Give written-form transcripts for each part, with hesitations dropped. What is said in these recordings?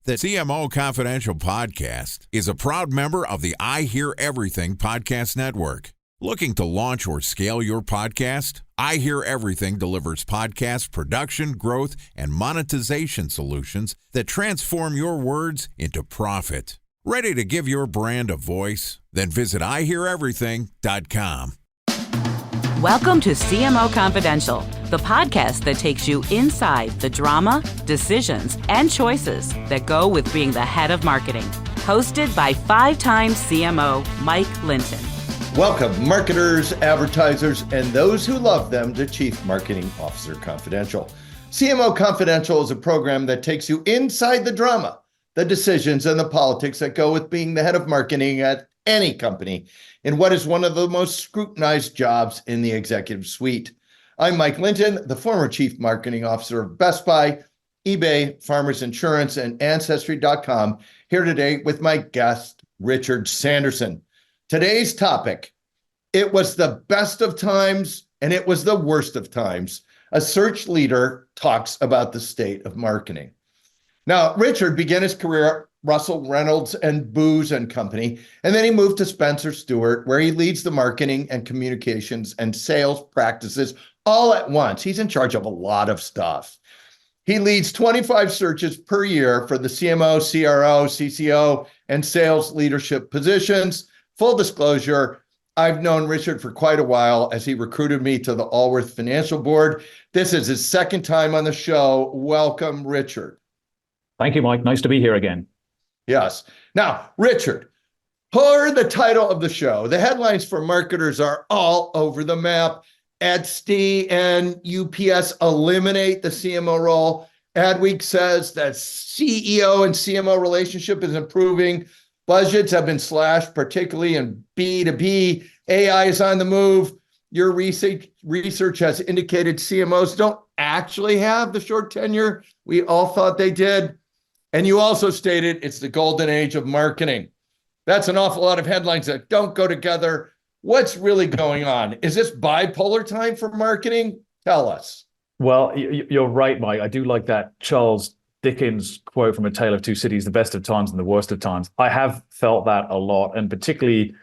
The CMO Confidential podcast is a proud member of the I Hear Everything podcast network. Looking to launch or scale your podcast? I Hear Everything delivers podcast production, growth, and monetization solutions that transform your words into profit. Ready to give your brand a voice? Then visit iheareverything.com. Welcome to CMO Confidential, the podcast that takes you inside the drama, decisions, and choices that go with being the head of marketing. Hosted by five-time CMO Mike Linton. Welcome, marketers, advertisers, and those who love them to Chief Marketing Officer Confidential. CMO Confidential is a program that takes you inside the drama, the decisions, and the politics that go with being the head of marketing at any company in what is one of the most scrutinized jobs in the executive suite. I'm Mike Linton, the former Chief Marketing Officer of Best Buy, eBay, Farmers Insurance, and Ancestry.com, here today with my guest, Richard Sanderson. Today's topic, it was the best of times and it was the worst of times. A search leader talks about the state of marketing. Now, Richard began his career at Russell Reynolds and Booz and Company, and then he moved to Spencer Stuart, where he leads the marketing and communications and sales practices all at once. He's in charge of a lot of stuff. He leads 25 searches per year for the CMO, CRO, CCO, and sales leadership positions. Full disclosure, I've known Richard for quite a while as he recruited me to the Allworth Financial Board. This is his second time on the show. Welcome, Richard. Thank you, Mike. Nice to be here again. Yes. Now, Richard, per the title of the show, the headlines for marketers are all over the map. Etsy and UPS eliminate the CMO role. Adweek says that CEO and CMO relationship is improving. Budgets have been slashed, particularly in B2B. AI is on the move. Your research has indicated CMOs don't actually have the short tenure we all thought they did. And you also stated it's the golden age of marketing. That's an awful lot of headlines that don't go together. What's really going on? Is this bipolar time for marketing? Tell us. Well, you're right, Mike. I do like that Charles Dickens quote from A Tale of Two Cities, the best of times and the worst of times. I have felt that a lot, and particularly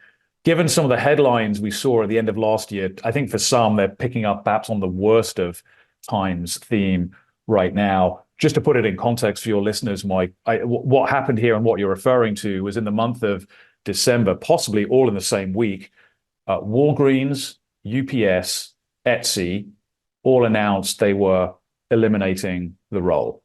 given some of the headlines we saw at the end of last year, I think for some, they're picking up perhaps on the worst of times theme right now. Just to put it in context for your listeners, Mike, what happened here and what you're referring to was in the month of December, possibly all in the same week, Walgreens, UPS, Etsy all announced they were eliminating the role.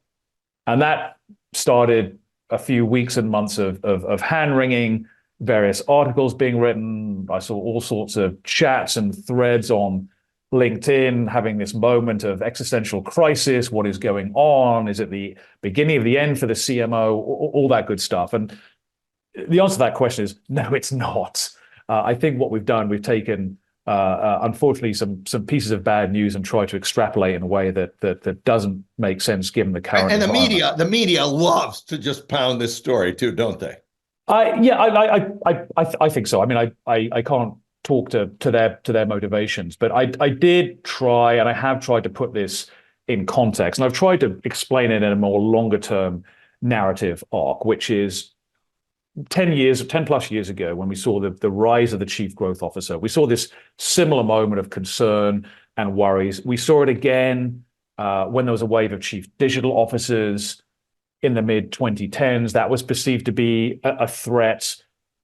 And that started a few weeks and months of hand-wringing, various articles being written. I saw all sorts of chats and threads on LinkedIn having this moment of existential crisis. What is going on? Is it the beginning of the end for the CMO? All that good stuff. And the answer to that question is no, it's not. I think what we've done, we've taken, unfortunately, some pieces of bad news and tried to extrapolate in a way that doesn't make sense given the current environment. The media loves to just pound this story too, don't they? I think so. I mean, I can't talk to their motivations, but I did try, and I have tried to put this in context, and I've tried to explain it in a more longer term narrative arc, which is 10 plus years ago, when we saw the rise of the chief growth officer, we saw this similar moment of concern and worries. We saw it again when there was a wave of chief digital officers in the mid 2010s. That was perceived to be a threat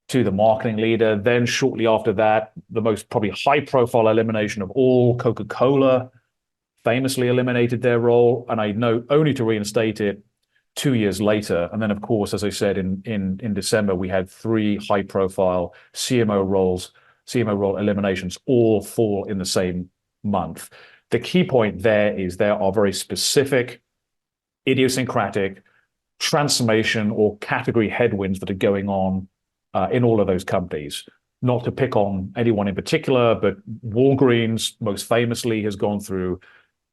to the marketing leader. Then shortly after that, the most probably high profile elimination of all, Coca-Cola famously eliminated their role. And I know, only to reinstate it 2 years later. And then, of course, as I said, in December, we had 3 high profile CMO role eliminations, all fall in the same month. The key point there is there are very specific, idiosyncratic transformation or category headwinds that are going on in all of those companies. Not to pick on anyone in particular, but Walgreens most famously has gone through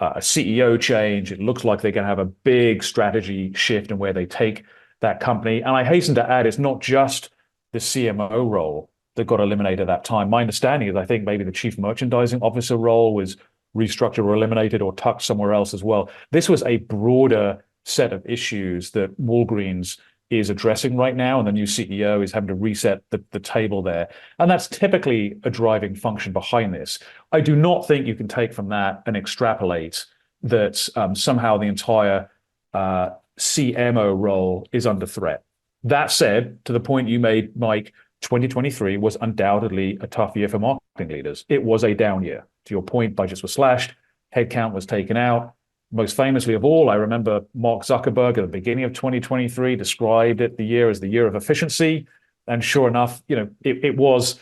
a CEO change. It looks like they're going to have a big strategy shift in where they take that company. And I hasten to add, it's not just the CMO role that got eliminated at that time. My understanding is I think maybe the chief merchandising officer role was restructured or eliminated or tucked somewhere else as well. This was a broader set of issues that Walgreens is addressing right now, and the new CEO is having to reset the table there. And that's typically a driving function behind this. I do not think you can take from that and extrapolate that somehow the entire CMO role is under threat. That said, to the point you made, Mike, 2023 was undoubtedly a tough year for marketing leaders. It was a down year. To your point, budgets were slashed, headcount was taken out. Most famously of all, I remember Mark Zuckerberg at the beginning of 2023 described the year as the year of efficiency. And sure enough, it was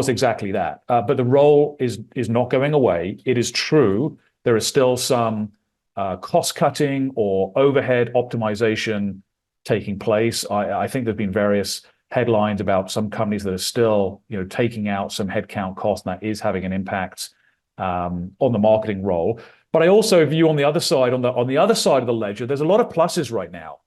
exactly that. But the role is not going away. It is true. There is still some cost cutting or overhead optimization taking place. I think there've been various headlines about some companies that are still, taking out some headcount cost, and that is having an impact on the marketing role. But I also view on the other side, on the other side of the ledger, there's a lot of pluses right now.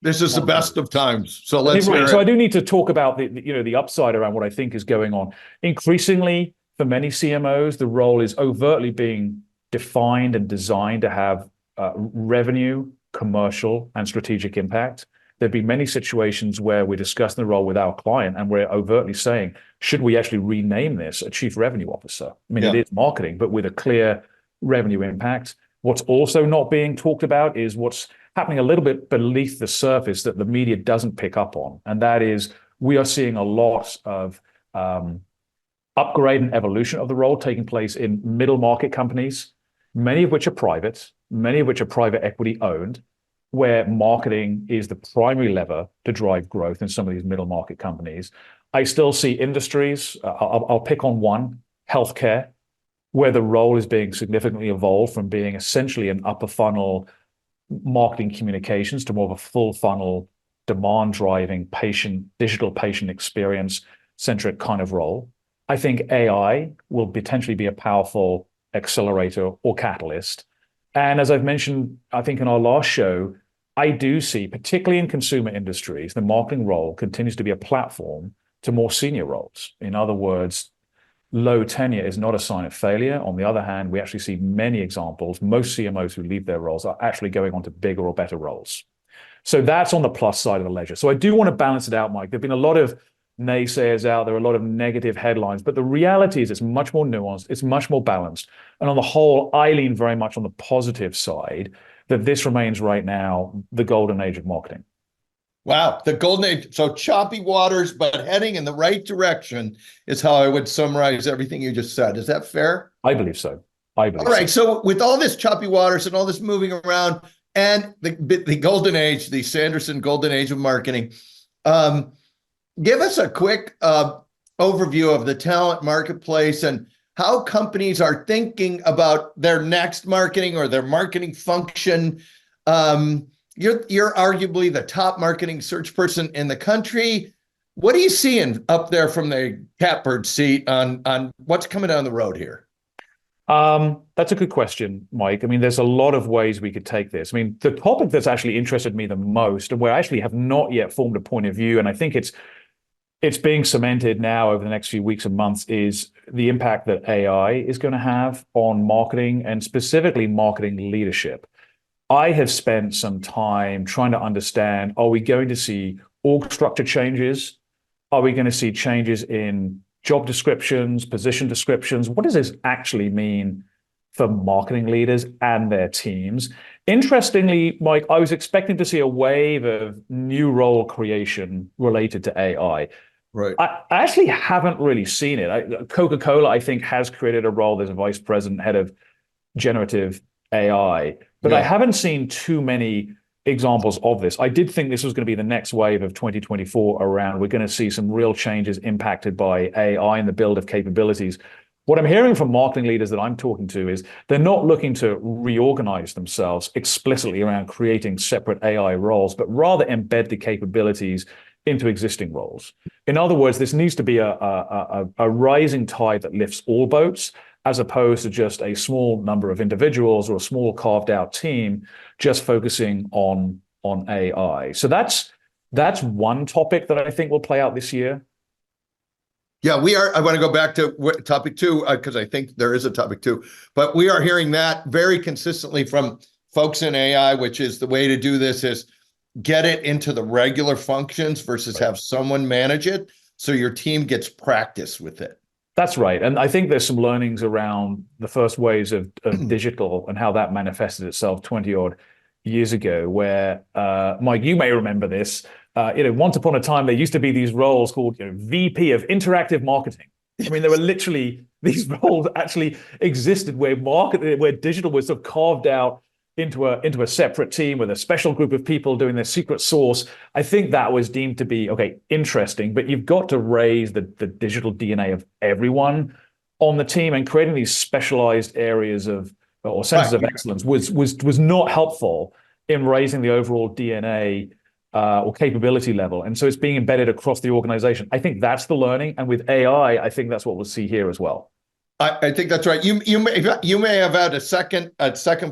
This is the best of times. So let's hear it. So I do need to talk about the upside around what I think is going on. Increasingly, for many CMOs, the role is overtly being defined and designed to have revenue, commercial, and strategic impact. There've been many situations where we're discussing the role with our client and we're overtly saying, should we actually rename this a chief revenue officer? I mean, It is marketing, but with a clear revenue impact. What's also not being talked about is what's happening a little bit beneath the surface that the media doesn't pick up on. And that is, we are seeing a lot of upgrade and evolution of the role taking place in middle market companies, many of which are private, many of which are private equity owned, where marketing is the primary lever to drive growth in some of these middle market companies. I still see industries, I'll pick on one, healthcare, where the role is being significantly evolved from being essentially an upper funnel marketing communications to more of a full funnel demand driving digital patient experience centric kind of role. I think AI will potentially be a powerful accelerator or catalyst. And as I've mentioned, I think in our last show, I do see, particularly in consumer industries, the marketing role continues to be a platform to more senior roles. In other words, low tenure is not a sign of failure. On the other hand, we actually see many examples. Most CMOs who leave their roles are actually going on to bigger or better roles. So that's on the plus side of the ledger. So I do want to balance it out, Mike. There've been a lot of naysayers out there, a lot of negative headlines, but the reality is it's much more nuanced, it's much more balanced. And on the whole, I lean very much on the positive side that this remains right now the golden age of marketing. Wow, the golden age. So choppy waters, but heading in the right direction is how I would summarize everything you just said. Is that fair? I believe so. All right. So with all this choppy waters and all this moving around and the golden age, the Sanderson golden age of marketing, give us a quick overview of the talent marketplace and how companies are thinking about their next marketing or their marketing function. You're arguably the top marketing search person in the country. What are you seeing up there from the catbird seat on what's coming down the road here? That's a good question, Mike. I mean, there's a lot of ways we could take this. I mean, the topic that's actually interested me the most, and where I actually have not yet formed a point of view, and I think it's being cemented now over the next few weeks and months, is the impact that AI is going to have on marketing and specifically marketing leadership. I have spent some time trying to understand, are we going to see org structure changes? Are we going to see changes in job descriptions, position descriptions? What does this actually mean for marketing leaders and their teams? Interestingly, Mike, I was expecting to see a wave of new role creation related to AI. Right. I actually haven't really seen it. Coca-Cola, I think, has created a role. There's a vice president, head of generative AI, but I haven't seen too many examples of this. I did think this was going to be the next wave of 2024 around. We're going to see some real changes impacted by AI and the build of capabilities. What I'm hearing from marketing leaders that I'm talking to is they're not looking to reorganize themselves explicitly around creating separate AI roles, but rather embed the capabilities into existing roles. In other words, this needs to be a rising tide that lifts all boats, as opposed to just a small number of individuals or a small carved out team just focusing on AI. So that's one topic that I think will play out this year. Yeah, I want to go back to topic two, because I think there is a topic two, but we are hearing that very consistently from folks in AI, which is the way to do this, is get it into the regular functions versus have someone manage it, so your team gets practice with it. That's right. And I think there's some learnings around the first waves of digital and how that manifested itself 20 odd years ago, where, Mike, you may remember this, once upon a time, there used to be these roles called VP of Interactive Marketing. I mean, there were literally these roles actually existed where digital was sort of carved out into a separate team with a special group of people doing their secret sauce. I think that was deemed to be, okay, interesting, but you've got to raise the digital DNA of everyone on the team, and creating these specialized areas or centers of excellence was not helpful in raising the overall DNA or capability level. And so it's being embedded across the organization. I think that's the learning. And with AI, I think that's what we'll see here as well. I think that's right. You may have had a second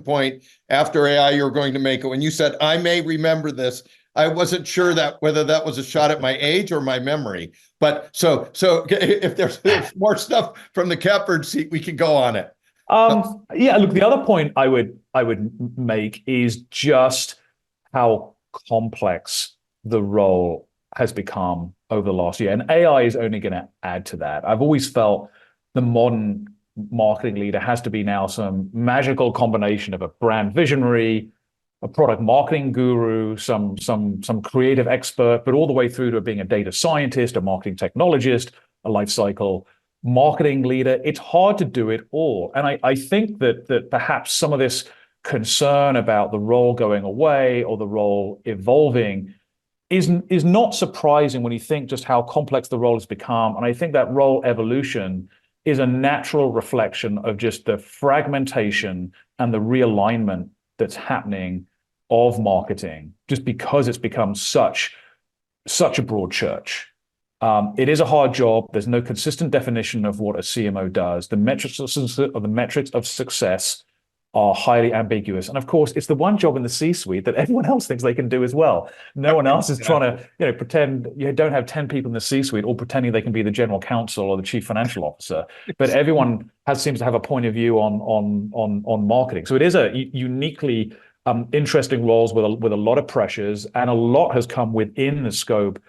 point after AI you were going to make it when you said, I may remember this. I wasn't sure whether that was a shot at my age or my memory. But so if there's more stuff from the catbird seat, we can go on it. Yeah, look, the other point I would make is just how complex the role has become over the last year. And AI is only going to add to that. I've always felt the modern marketing leader has to be now some magical combination of a brand visionary, a product marketing guru, some creative expert, but all the way through to being a data scientist, a marketing technologist, a life cycle marketing leader. It's hard to do it all. And I think that perhaps some of this concern about the role going away or the role evolving is not surprising when you think just how complex the role has become. And I think that role evolution is a natural reflection of just the fragmentation and the realignment that's happening of marketing, just because it's become such a broad church. It is a hard job. There's no consistent definition of what a CMO does. The metrics of success are highly ambiguous. And of course, it's the one job in the C-suite that everyone else thinks they can do as well. No one else is trying to, pretend you don't have 10 people in the C-suite all pretending they can be the general counsel or the chief financial officer. But everyone seems to have a point of view on marketing. So it is a uniquely interesting roles with a lot of pressures, and a lot has come within the scope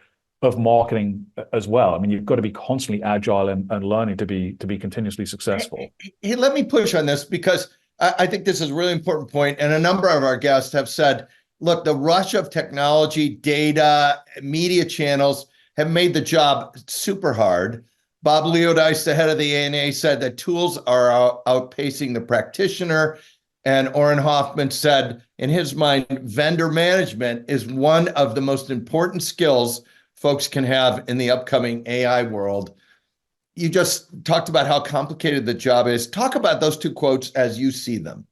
of marketing as well. I mean, you've got to be constantly agile and learning to be continuously successful. Hey, let me push on this, because I think this is a really important point, and a number of our guests have said, look, the rush of technology, data, media channels have made the job super hard. Bob Leodice, the head of the ANA, said that tools are outpacing the practitioner. And Oren Hoffman said, in his mind, vendor management is one of the most important skills folks can have in the upcoming AI world. You just talked about how complicated the job is. Talk about those two quotes as you see them.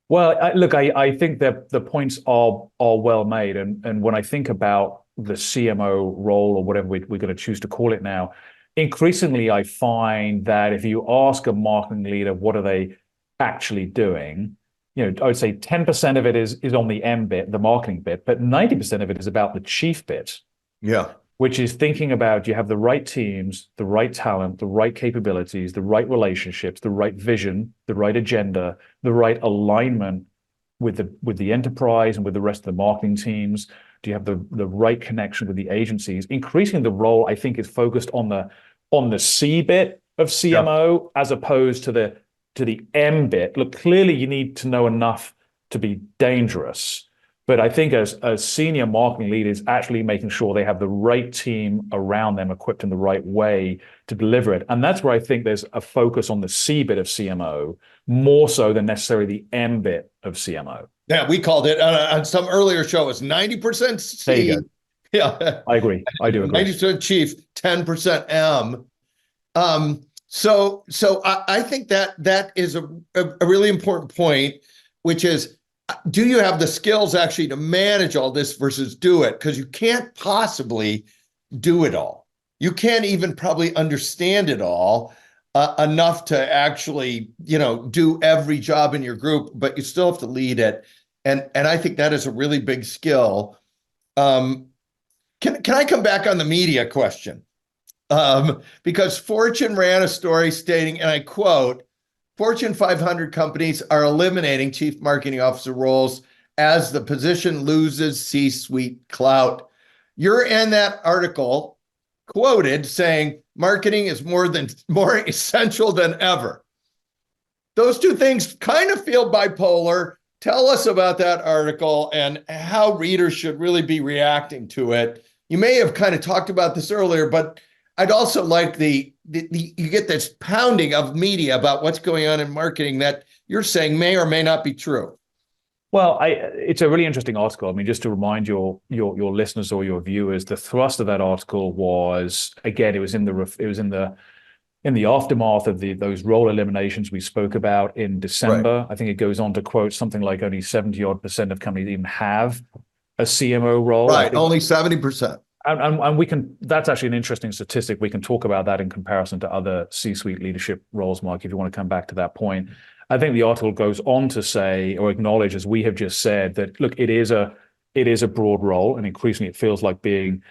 Well, I think that the points are well made. And when I think about the CMO role, or whatever we're going to choose to call it now, increasingly I find that if you ask a marketing leader, what are they actually doing? I would say 10% of it is on the M bit, the marketing bit, but 90% of it is about the chief bit. Yeah. Which is thinking about, you have the right teams, the right talent, the right capabilities, the right relationships, the right vision, the right agenda, the right alignment with the enterprise and with the rest of the marketing teams? Do you have the right connection with the agencies? Increasingly, the role, I think, is focused on the C bit of CMO, as opposed to the M bit. Look, clearly you need to know enough to be dangerous. But I think as senior marketing leaders, actually making sure they have the right team around them equipped in the right way to deliver it. And that's where I think there's a focus on the C bit of CMO, more so than necessarily the M bit of CMO. Yeah, we called it on some earlier show, it's 90% C. There you go. Yeah, I agree. I do agree. 90% chief, 10% M. So I think that is a really important point, which is, do you have the skills actually to manage all this versus do it? Because you can't possibly do it all. You can't even probably understand it all enough to actually, do every job in your group, but you still have to lead it. And I think that is a really big skill. Can I come back on the media question? Because Fortune ran a story stating, and I quote, Fortune 500 companies are eliminating chief marketing officer roles as the position loses C-suite clout. You're in that article quoted saying marketing is more essential than ever. Those two things kind of feel bipolar. Tell us about that article and how readers should really be reacting to it. You may have kind of talked about this earlier, but I'd also like you get this pounding of media about what's going on in marketing that you're saying may or may not be true. Well, it's a really interesting article. I mean, just to remind your listeners or your viewers, the thrust of that article was, again, it was in the aftermath of those role eliminations we spoke about in December. Right. I think it goes on to quote something like only 70% of companies even have a CMO role. Right, only 70%. And we can, that's actually an interesting statistic. We can talk about that in comparison to other C-suite leadership roles, Mark, if you want to come back to that point. I think the article goes on to say or acknowledge, as we have just said, that look, it is a broad role, and increasingly it feels like being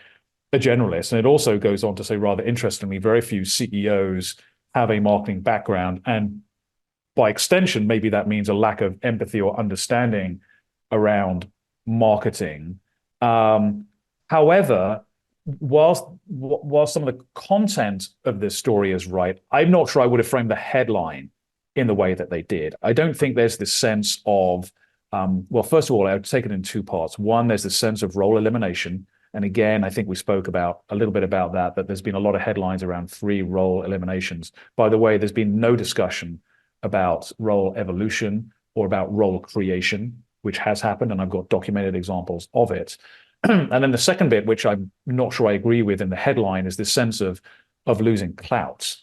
a generalist. And it also goes on to say, rather interestingly, very few CEOs have a marketing background, and by extension, maybe that means a lack of empathy or understanding around marketing. However, while some of the content of this story is right, I'm not sure I would have framed the headline in the way that they did. I don't think there's this sense of, well, first of all, I would take it in two parts. One, there's the sense of role elimination. And again, I think we spoke about a little bit about that there's been a lot of headlines around 3 role eliminations. By the way, there's been no discussion about role evolution or about role creation, which has happened, and I've got documented examples of it. And then the second bit, which I'm not sure I agree with in the headline, is this sense of losing clout.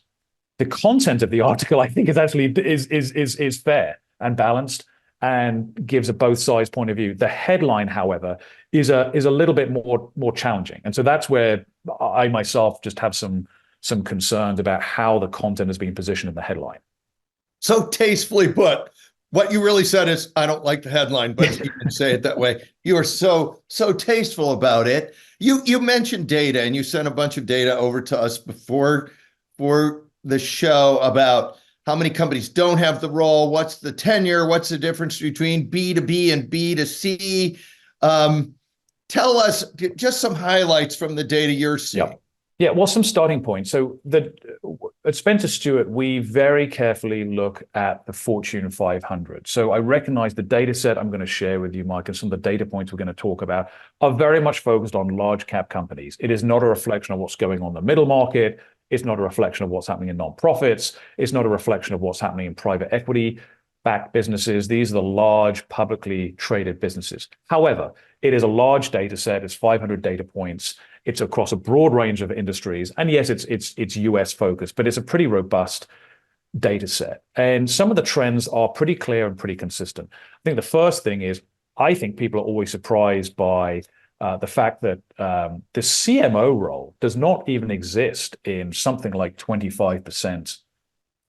The content of the article, I think, is actually is fair and balanced and gives a both sides point of view. The headline, however, is a little bit more challenging, and so that's where I myself just have some concerns about how the content is being positioned in the headline. So tastefully put. What you really said is, I don't like the headline, but you can say it that way. You are so tasteful about it. You mentioned data, and you sent a bunch of data over to us before for the show about how many companies don't have the role, what's the tenure, what's the difference between B2B and B2C. Tell us just some highlights from the data you're seeing. Yeah, well, some starting points. So at Spencer Stuart, we very carefully look at the Fortune 500. So I recognize the data set I'm going to share with you, Mike, and some of the data points we're going to talk about are very much focused on large cap companies. It is not a reflection of what's going on in the middle market. It's not a reflection of what's happening in nonprofits. It's not a reflection of what's happening in private equity-backed businesses. These are the large publicly traded businesses. However, it is a large data set. It's 500 data points. It's across a broad range of industries. And yes, it's US focused, but it's a pretty robust data set. And some of the trends are pretty clear and pretty consistent. I think the first thing is, I think people are always surprised by the fact that the CMO role does not even exist in something like 25%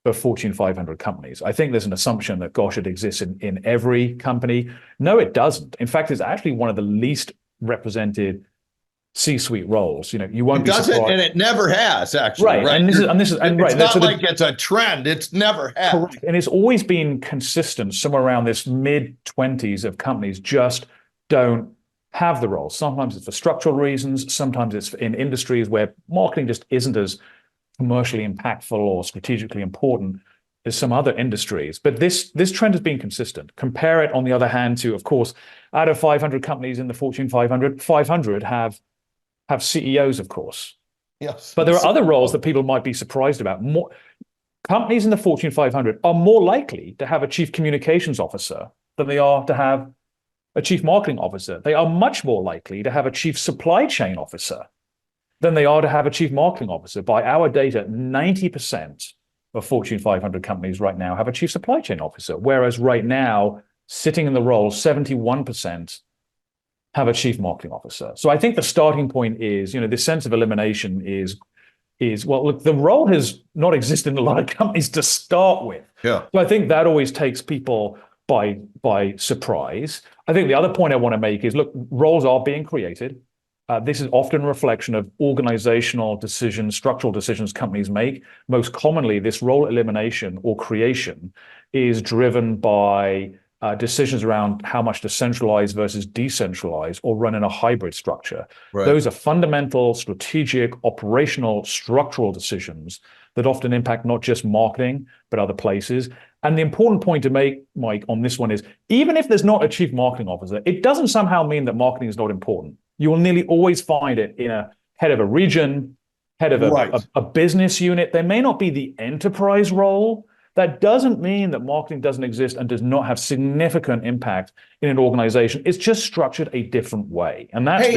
of Fortune 500 companies. I think there's an assumption that, gosh, it exists in every company. No, it doesn't. In fact, it's actually one of the least represented C-suite roles. You know, you won't be surprised. It doesn't, and it never has, actually. Right. And this is it's not like it's a trend. It's never has. Correct. And it's always been consistent. Somewhere around this mid-20s of companies just don't have the role. Sometimes it's for structural reasons. Sometimes it's in industries where marketing just isn't as commercially impactful or strategically important as some other industries. But this trend has been consistent. Compare it, on the other hand, to, of course, out of 500 companies in the Fortune 500, 500 have CEOs, of course. Yes. But there are other roles that people might be surprised about. More companies in the Fortune 500 are more likely to have a chief communications officer than they are to have a chief marketing officer. They are much more likely to have a chief supply chain officer than they are to have a chief marketing officer. By our data, 90% of Fortune 500 companies right now have a chief supply chain officer, whereas right now, sitting in the role, 71% have a chief marketing officer. So I think the starting point is, this sense of elimination is well, look, the role has not existed in a lot of companies to start with. Yeah. So I think that always takes people by surprise. I think the other point I want to make is, look, roles are being created. This is often a reflection of organizational decisions, structural decisions companies make. Most commonly, this role elimination or creation is driven by decisions around how much to centralize versus decentralize or run in a hybrid structure. Right. Those are fundamental, strategic, operational, structural decisions that often impact not just marketing, but other places. And the important point to make, Mike, on this one is, even if there's not a chief marketing officer, it doesn't somehow mean that marketing is not important. You will nearly always find it in a head of a region, head of a business unit. There may not be the enterprise role. That doesn't mean that marketing doesn't exist and does not have significant impact in an organization. It's just structured a different way. And that's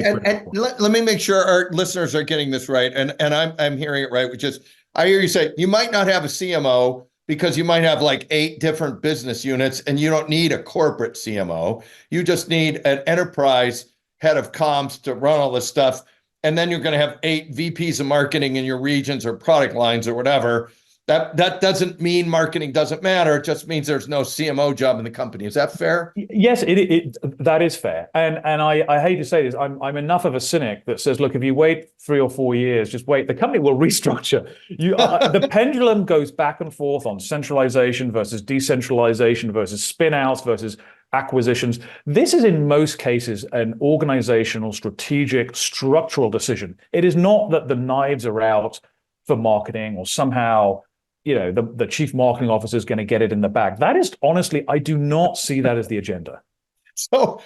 let me make sure our listeners are getting this right. And I'm hearing it right, which is, I hear you say you might not have a CMO because you might have like 8 different business units and you don't need a corporate CMO. You just need an enterprise head of comms to run all this stuff. And then you're going to have 8 VPs of marketing in your regions or product lines or whatever. That doesn't mean marketing doesn't matter. It just means there's no CMO job in the company. Is that fair? Yes, that is fair. And I hate to say this, I'm enough of a cynic that says, look, if you wait 3 or 4 years, just wait. The company will restructure. The pendulum goes back and forth on centralization versus decentralization versus spin-outs versus acquisitions. This is in most cases an organizational, strategic, structural decision. It is not that the knives are out for marketing or somehow the chief marketing officer is going to get it in the bag. That is, honestly, I do not see that as the agenda. So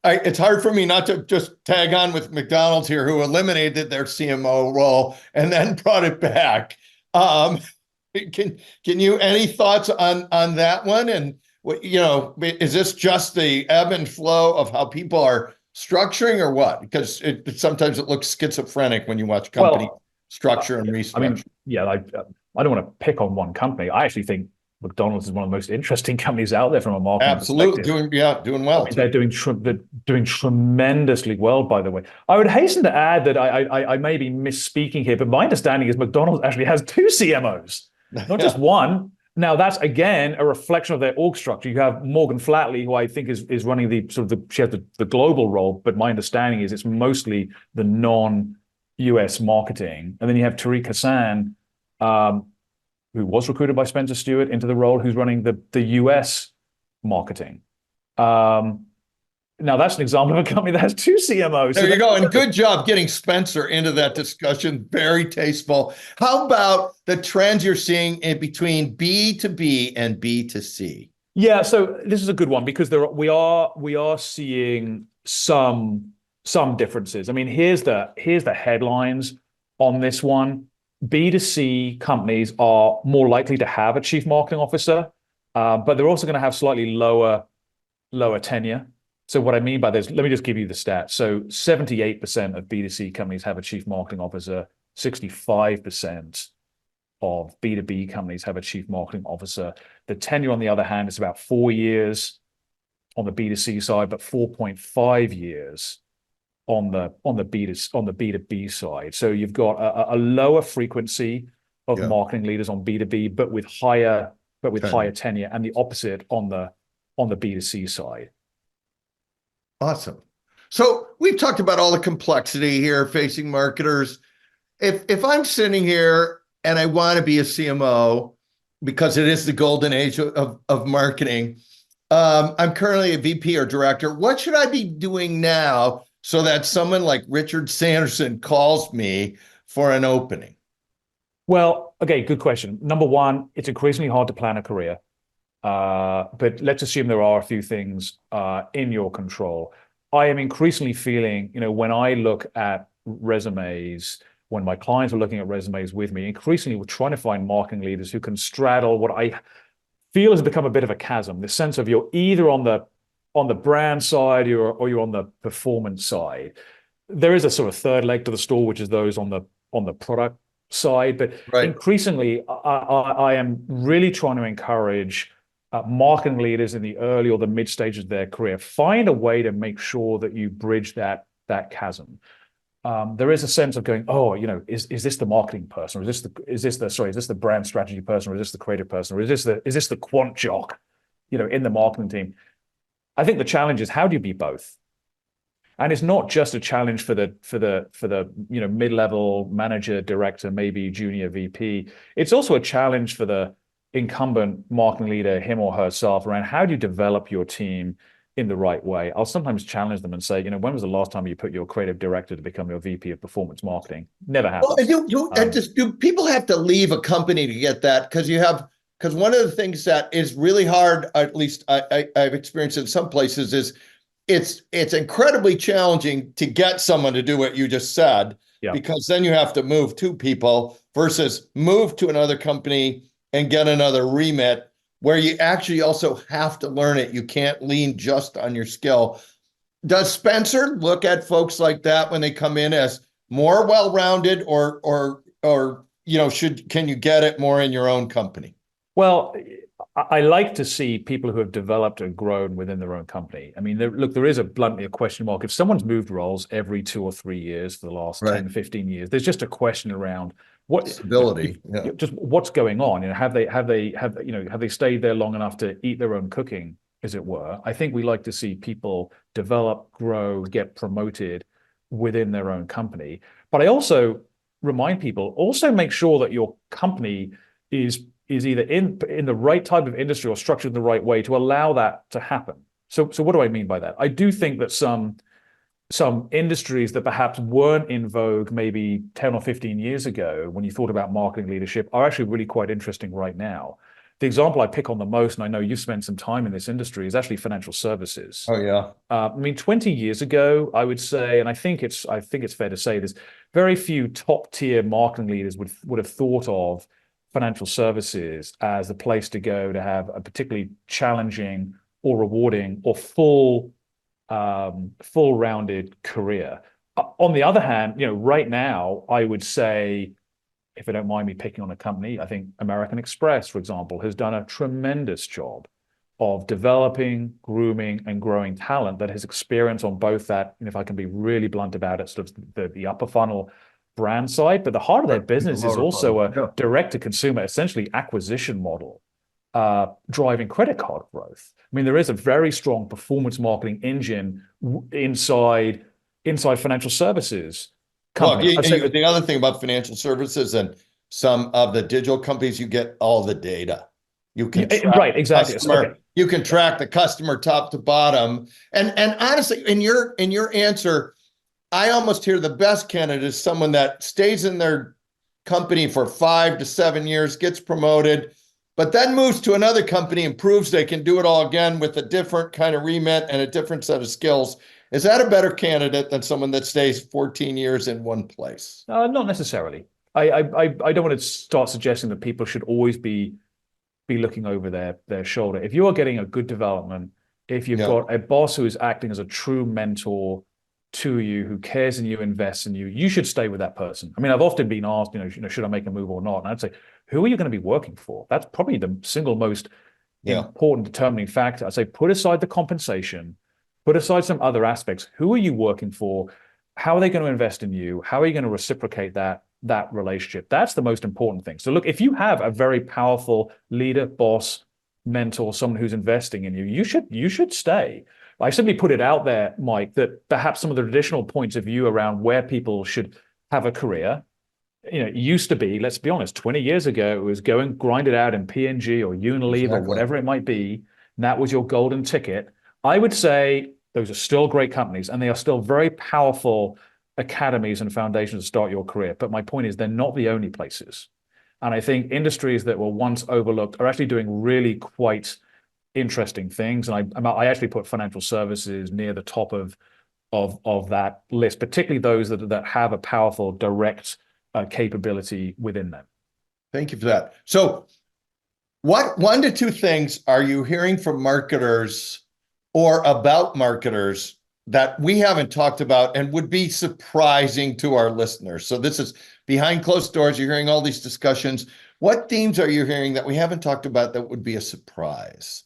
it's hard for me not to just tag on with McDonald's here, who eliminated their CMO role and then brought it back. Can you, any thoughts on that one? And is this just the ebb and flow of how people are structuring, or what? Because sometimes it looks schizophrenic when you watch company structure and restructure. I don't want to pick on one company. I actually think McDonald's is one of the most interesting companies out there from a marketing perspective. Doing well. They're doing tremendously well, by the way. I would hasten to add that I may be misspeaking here, but my understanding is McDonald's actually has 2 CMOs, not just one. Now that's again a reflection of their org structure. You have Morgan Flatley, who I think is running she has the global role, but my understanding is it's mostly the non-US marketing. And then you have Tariq Hassan, who was recruited by Spencer Stuart into the role, who's running the US marketing. Now that's an example of a company that has 2 CMOs. There you go. And good job getting Spencer into that discussion. Very tasteful. How about the trends you're seeing in between B2B and B2C? Yeah, so this is a good one because we are seeing some differences. I mean, here's the headlines on this one. B2C companies are more likely to have a chief marketing officer, but they're also going to have slightly lower tenure. So what I mean by this, let me just give you the stats. So 78% of B2C companies have a chief marketing officer, 65% of B2B companies have a chief marketing officer. The tenure, on the other hand, is about 4 years on the B2C side, but 4.5 years on the B2B side. So you've got a lower frequency of marketing leaders on B2B, but with higher tenure, and the opposite on the B2C side. Awesome. So we've talked about all the complexity here facing marketers. If I'm sitting here and I want to be a CMO because it is the golden age of marketing, I'm currently a VP or director. What should I be doing now so that someone like Richard Sanderson calls me for an opening? Well, okay, good question. Number one, it's increasingly hard to plan a career. But let's assume there are a few things in your control. I am increasingly feeling, when I look at resumes, when my clients are looking at resumes with me, increasingly we're trying to find marketing leaders who can straddle what I feel has become a bit of a chasm, the sense of you're either on the brand side or you're on the performance side. There is a sort of third leg to the stool, which is those on the product side. But increasingly, I am really trying to encourage marketing leaders in the early or the mid stages of their career. Find a way to make sure that you bridge that chasm. There is a sense of going, is this the marketing person, or is this the brand strategy person, or is this the creative person, or is this the quant jock, in the marketing team? I think the challenge is, how do you be both? And it's not just a challenge for the mid-level manager, director, maybe junior VP. It's also a challenge for the incumbent marketing leader, him or herself, around how do you develop your team in the right way. I'll sometimes challenge them and say, when was the last time you put your creative director to become your VP of performance marketing? Never happened. Well, do people have to leave a company to get that? Because one of the things that is really hard, at least I've experienced in some places, is it's incredibly challenging to get someone to do what you just said, because then you have to move two people versus move to another company and get another remit where you actually also have to learn it. You can't lean just on your skill. Does Spencer look at folks like that when they come in as more well-rounded, or can you get it more in your own company? Well, I like to see people who have developed and grown within their own company. I mean, there is bluntly a question mark. If someone's moved roles every 2 or 3 years for the last 10, 15 years, there's just a question around what stability, just what's going on. Have they stayed there long enough to eat their own cooking, as it were? I think we like to see people develop, grow, get promoted within their own company. But I also remind people, also make sure that your company is either in the right type of industry or structured in the right way to allow that to happen. So what do I mean by that? I do think that some industries that perhaps weren't in vogue maybe 10 or 15 years ago when you thought about marketing leadership are actually really quite interesting right now. The example I pick on the most, and I know you've spent some time in this industry, is actually financial services. Oh, yeah. I mean, 20 years ago, I would say, and I think it's fair to say, there's very few top-tier marketing leaders would have thought of financial services as the place to go to have a particularly challenging or rewarding or full-rounded career. On the other hand, right now, I would say, if I don't mind me picking on a company, I think American Express, for example, has done a tremendous job of developing, grooming, and growing talent that has experience on both that, and if I can be really blunt about it, sort of the upper funnel brand side, but the heart of their business is also a direct-to-consumer, essentially acquisition model, driving credit card growth. I mean, there is a very strong performance marketing engine inside financial services. Well, the other thing about financial services and some of the digital companies, you get all the data. You can track exactly. You can track the customer top to bottom. And honestly, in your answer, I almost hear the best candidate is someone that stays in their company for 5 to 7 years, gets promoted, but then moves to another company and proves they can do it all again with a different kind of remit and a different set of skills. Is that a better candidate than someone that stays 14 years in one place? Not necessarily. I don't want to start suggesting that people should always be looking over their shoulder. If you are getting a good development, if you've got a boss who is acting as a true mentor to you, who cares in you, invests in you, you should stay with that person. I mean, I've often been asked, should I make a move or not? And I'd say, who are you going to be working for? That's probably the single most important determining factor. I'd say, put aside the compensation, put aside some other aspects. Who are you working for? How are they going to invest in you? How are you going to reciprocate that relationship? That's the most important thing. So look, if you have a very powerful leader, boss, mentor, someone who's investing in you, you should stay. I simply put it out there, Mike, that perhaps some of the traditional points of view around where people should have a career, it used to be, let's be honest, 20 years ago, it was grind it out in P&G or Unilever or whatever it might be. And that was your golden ticket. I would say those are still great companies and they are still very powerful academies and foundations to start your career. But my point is they're not the only places. And I think industries that were once overlooked are actually doing really quite interesting things. And I actually put financial services near the top of that list, particularly those that have a powerful direct capability within them. Thank you for that. So what 1 to 2 things are you hearing from marketers or about marketers that we haven't talked about and would be surprising to our listeners? So this is behind closed doors. You're hearing all these discussions. What themes are you hearing that we haven't talked about that would be a surprise?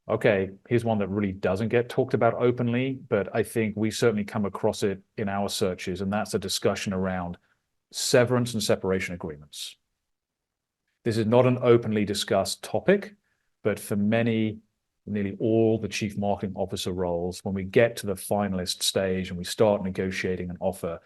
Okay, here's one that really doesn't get talked about openly, but I think we certainly come across it in our searches, and that's a discussion around severance and separation agreements. This is not an openly discussed topic, but for nearly all the chief marketing officer roles, when we get to the finalist stage and we start negotiating an offer,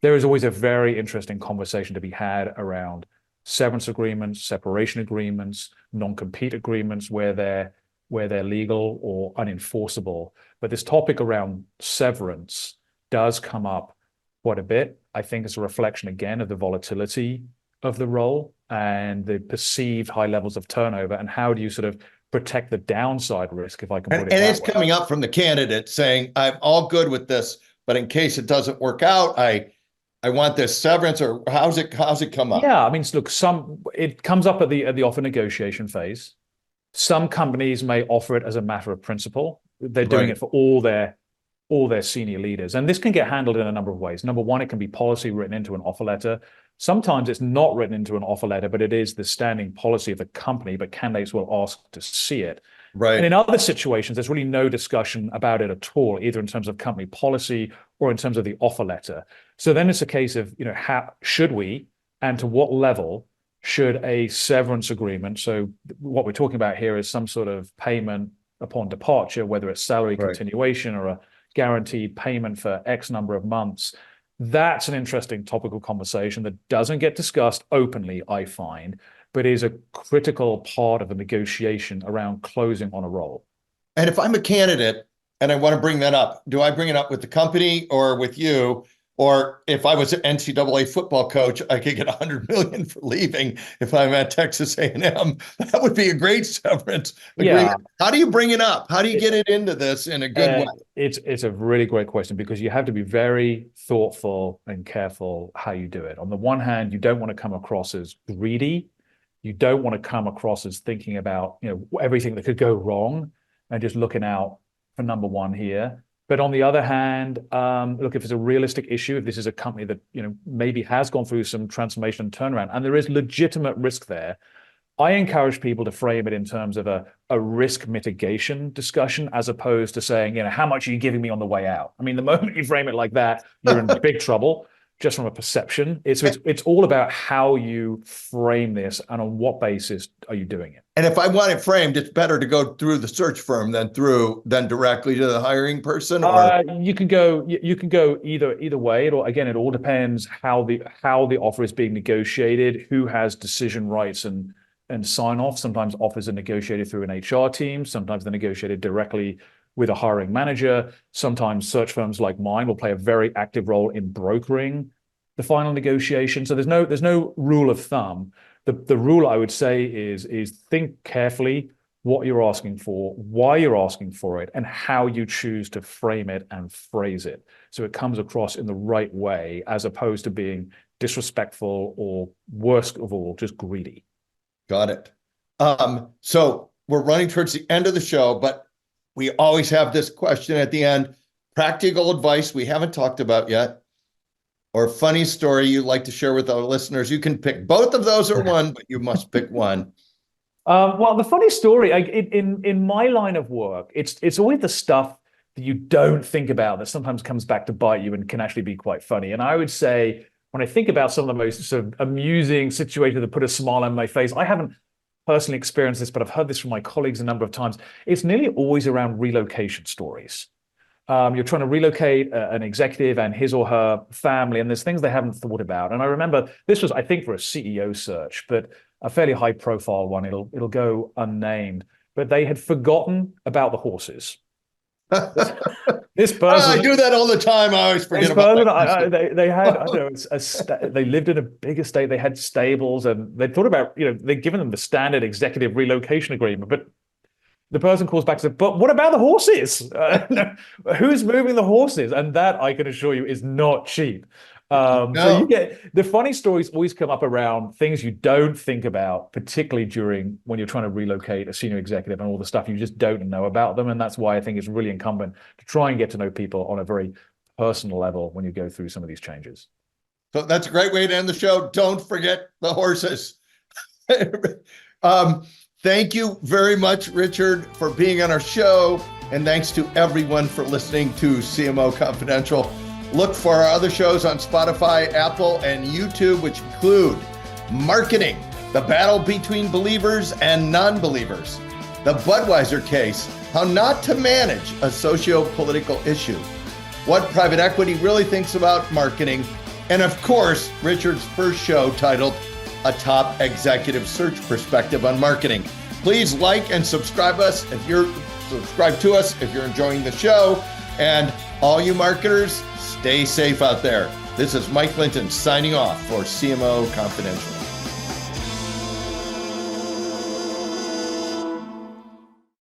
there is always a very interesting conversation to be had around severance agreements, separation agreements, non-compete agreements where they're legal or unenforceable. But this topic around severance does come up quite a bit. I think it's a reflection, again, of the volatility of the role and the perceived high levels of turnover. And how do you sort of protect the downside risk, if I can put it that way? And it's coming up from the candidate saying, I'm all good with this, but in case it doesn't work out, I want this severance, or how's it come up? Yeah, I mean, look, it comes up at the offer negotiation phase. Some companies may offer it as a matter of principle. They're doing it for all their senior leaders. And this can get handled in a number of ways. Number one, it can be policy written into an offer letter. Sometimes it's not written into an offer letter, but it is the standing policy of the company, but candidates will ask to see it. Right. And in other situations, there's really no discussion about it at all, either in terms of company policy or in terms of the offer letter. So then it's a case of, how should we, and to what level should a severance agreement, so what we're talking about here is some sort of payment upon departure, whether it's salary continuation or a guaranteed payment for X number of months. That's an interesting topical conversation that doesn't get discussed openly, I find, but is a critical part of the negotiation around closing on a role. And if I'm a candidate and I want to bring that up, do I bring it up with the company or with you? Or if I was an NCAA football coach, I could get $100 million for leaving if I'm at Texas A&M. That would be a great severance agreement. Yeah. How do you bring it up? How do you get it into this in a good way? It's a really great question, because you have to be very thoughtful and careful how you do it. On the one hand, you don't want to come across as greedy. You don't want to come across as thinking about everything that could go wrong and just looking out for number one here. But on the other hand, look, if it's a realistic issue, if this is a company that maybe has gone through some transformation and turnaround, and there is legitimate risk there, I encourage people to frame it in terms of a risk mitigation discussion, as opposed to saying, how much are you giving me on the way out? I mean, the moment you frame it like that, you're in big trouble. Just from a perception. It's all about how you frame this and on what basis are you doing it. And if I want it framed, it's better to go through the search firm than directly to the hiring person. Or you can go either way. It all depends how the offer is being negotiated, who has decision rights and sign off. Sometimes offers are negotiated through an HR team. Sometimes they're negotiated directly with a hiring manager. Sometimes search firms like mine will play a very active role in brokering the final negotiation. So there's no rule of thumb. The rule, I would say, is think carefully what you're asking for, why you're asking for it, and how you choose to frame it and phrase it, so it comes across in the right way, as opposed to being disrespectful or, worst of all, just greedy. Got it. So we're running towards the end of the show, but we always have this question at the end. Practical advice we haven't talked about yet, or funny story you'd like to share with our listeners. You can pick both of those or one, but you must pick one. Well, the funny story, in my line of work, it's always the stuff that you don't think about that sometimes comes back to bite you and can actually be quite funny. And I would say, when I think about some of the most sort of amusing situations that put a smile on my face, I haven't personally experienced this, but I've heard this from my colleagues a number of times. It's nearly always around relocation stories. You're trying to relocate an executive and his or her family, and there's things they haven't thought about. And I remember this was, I think, for a CEO search, but a fairly high profile one. It'll go unnamed, but they had forgotten about the horses. This person, I do that all the time. I always forget about that. They had, I don't know, they lived in a big estate. They had stables, and they thought about, they'd given them the standard executive relocation agreement. But the person calls back and says, "But what about the horses? Who's moving the horses?" And that, I can assure you, is not cheap. No. So you get the funny stories always come up around things you don't think about, particularly when you're trying to relocate a senior executive and all the stuff you just don't know about them. And that's why I think it's really incumbent to try and get to know people on a very personal level when you go through some of these changes. So that's a great way to end the show. Don't forget the horses. Thank you very much, Richard, for being on our show. And thanks to everyone for listening to CMO Confidential. Look for our other shows on Spotify, Apple, and YouTube, which include Marketing, the battle between believers and non-believers, the Budweiser case, how not to manage a socio-political issue, what private equity really thinks about marketing, and of course, Richard's first show titled a top executive search perspective on marketing. Please like and subscribe to us if you're enjoying the show. And all you marketers, stay safe out there. This is Mike Linton signing off for CMO Confidential.